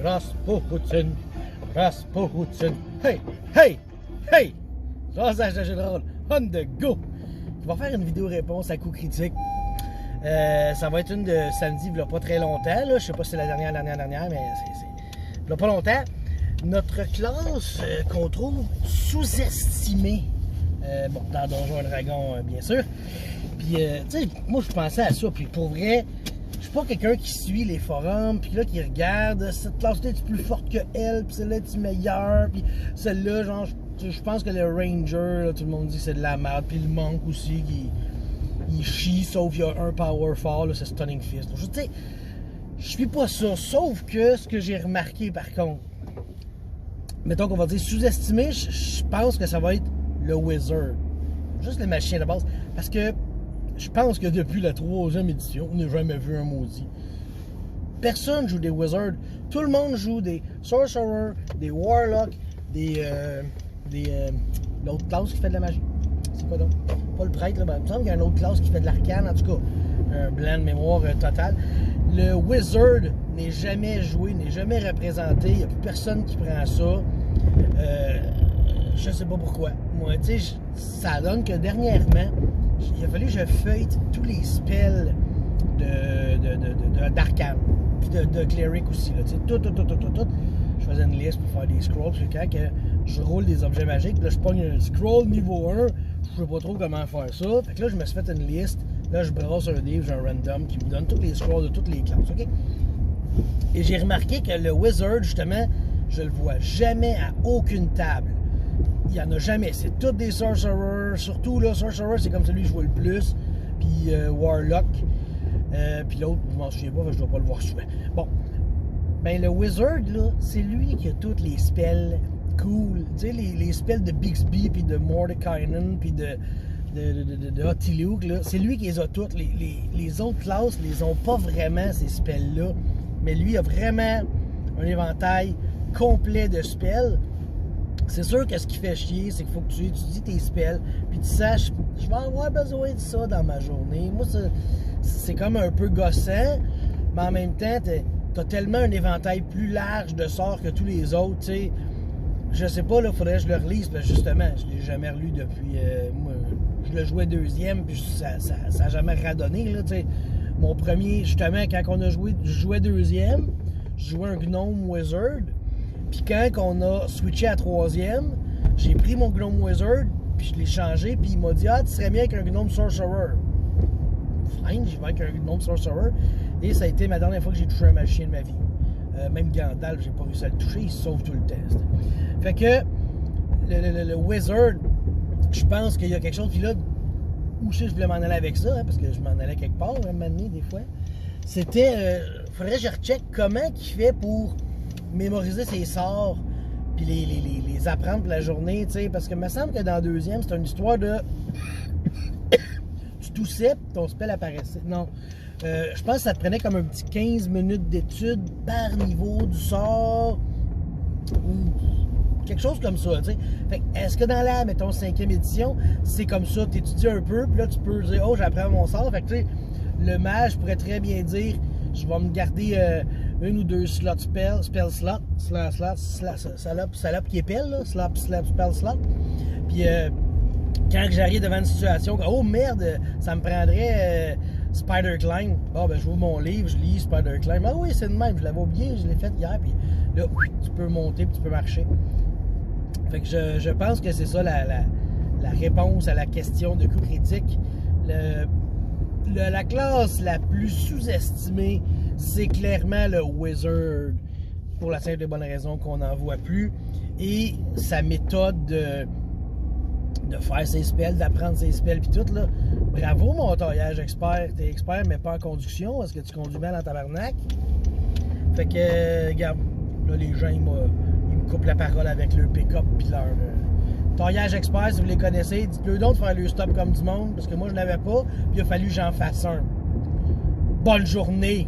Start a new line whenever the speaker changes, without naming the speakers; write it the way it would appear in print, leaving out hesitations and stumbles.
Rasputin, Rasputin. Hey, hey, hey! Rasage de général, on the go! Je vais faire une vidéo réponse à coups critiques. Ça va être une de samedi, il n'y a pas très longtemps. Là. Je sais pas si c'est la dernière, mais il n'y a pas longtemps. Notre classe qu'on trouve sous-estimée. Dans Donjons et Dragons, bien sûr. Puis, tu sais, moi, je pensais à ça. Puis, pour vrai, je suis pas quelqu'un qui suit les forums, puis là, qui regarde cette classe-là est plus forte que elle, puis celle-là est meilleure, puis celle-là, genre, je pense que le Ranger, là, tout le monde dit que c'est de la merde, puis le Monk aussi, il chie, sauf il y a un Powerful, c'est Stunning Fist. Tu sais, je suis pas ça, sauf que ce que j'ai remarqué, par contre, mettons qu'on va dire sous-estimé, je pense que ça va être le Wizard. Juste les machines de base. Parce que je pense que depuis la 3e édition, on n'a jamais vu un maudit. Personne joue des Wizards. Tout le monde joue des Sorcerers, des Warlocks, l'autre classe qui fait de la magie. C'est quoi donc? Pas le prêtre, là. Ben, il me semble qu'il y a une autre classe qui fait de l'arcane. En tout cas, un blanc de mémoire total. Le Wizard n'est jamais joué, n'est jamais représenté. Il n'y a plus personne qui prend ça. Je sais pas pourquoi. Moi, tu sais, ça donne que dernièrement, il a fallu que je feuille tous les spells d'arcane. Puis de cleric aussi, là. Tu sais, tout. Je faisais une liste pour faire des scrolls. Puis quand je roule des objets magiques, là, je pogne un scroll niveau 1. Je sais pas trop comment faire ça. Fait que là, je me suis fait une liste. Là, je brasse un livre, j'ai un random qui me donne tous les scrolls de toutes les classes, OK? Et j'ai remarqué que le Wizard, justement, je le vois jamais à aucune table. Il n'y en a jamais. C'est tous des Sorcerers. Surtout, là, Sorcerer, c'est comme celui que je vois le plus. Puis Warlock. Puis l'autre, je m'en souviens pas, je dois pas le voir souvent. Bon. Ben, le Wizard, là, c'est lui qui a tous les spells cool. Tu sais, les spells de Bixby, puis de Mordekainen, puis de Hottiluke, là. C'est lui qui les a toutes. Les autres classes les ont pas vraiment, ces spells-là. Mais lui a vraiment un éventail complet de spells. C'est sûr que ce qui fait chier, c'est qu'il faut que tu étudies tes spells, puis tu saches, je vais avoir besoin de ça dans ma journée. Moi, c'est comme un peu gossant, mais en même temps, t'as tellement un éventail plus large de sorts que tous les autres, tu sais. Je sais pas, là, faudrait que je le relise, parce que justement, je l'ai jamais relu depuis, moi, je le jouais 2e, puis ça a jamais radonné, là, tu sais. Mon premier, justement, quand on a joué, je jouais 2e, je jouais un Gnome Wizard. Puis quand on a switché à 3e, j'ai pris mon Gnome Wizard, puis je l'ai changé, puis il m'a dit « Ah, tu serais bien avec un Gnome Sorcerer. » Fine, j'y vais avec un Gnome Sorcerer. Et ça a été ma dernière fois que j'ai touché un magicien de ma vie. Même Gandalf, j'ai pas réussi à le toucher, il se sauve tout le test. Fait que le Wizard, je pense qu'il y a quelque chose, puis là, où je voulais m'en aller avec ça, hein, parce que je m'en allais quelque part, un moment donné, des fois. C'était, faudrait que je recheck comment il fait pour mémoriser ses sorts, puis les apprendre pour la journée, tu sais, parce que il me semble que dans 2e, c'est une histoire de... tu toussais, puis ton spell apparaissait. Non. Je pense que ça te prenait comme un petit 15 minutes d'étude par niveau du sort, ou quelque chose comme ça, tu sais. Fait que, est-ce que dans la, mettons, 5e édition, c'est comme ça, tu étudies un peu, puis là, tu peux dire, oh, j'apprends mon sort. Fait que, tu sais, le mage pourrait très bien dire, je vais me garder... une ou deux spell slot, salope qui épelle, là, spell slot. Puis quand j'arrive devant une situation, oh merde, ça me prendrait Spider Climb. Bon, ben, je ouvre mon livre, je lis Spider Climb. Ah oui, c'est de même, je l'avais oublié, je l'ai fait hier, puis là, tu peux monter, puis tu peux marcher. Fait que je pense que c'est ça la réponse à la question de coup critique. La classe la plus sous-estimée, c'est clairement le Wizard, pour la simple et bonne raison qu'on n'en voit plus. Et sa méthode de faire ses spells, d'apprendre ses spells, puis tout, là. Bravo, mon taillage expert. T'es expert, mais pas en conduction. Est-ce que tu conduis mal en tabarnak? Fait que, regarde, là, les gens, ils me coupent la parole avec leur pick-up, puis leur... taillage expert, si vous les connaissez, dites-le donc de faire le stop comme du monde, parce que moi, je n'avais pas, puis il a fallu que j'en fasse un. Bonne journée!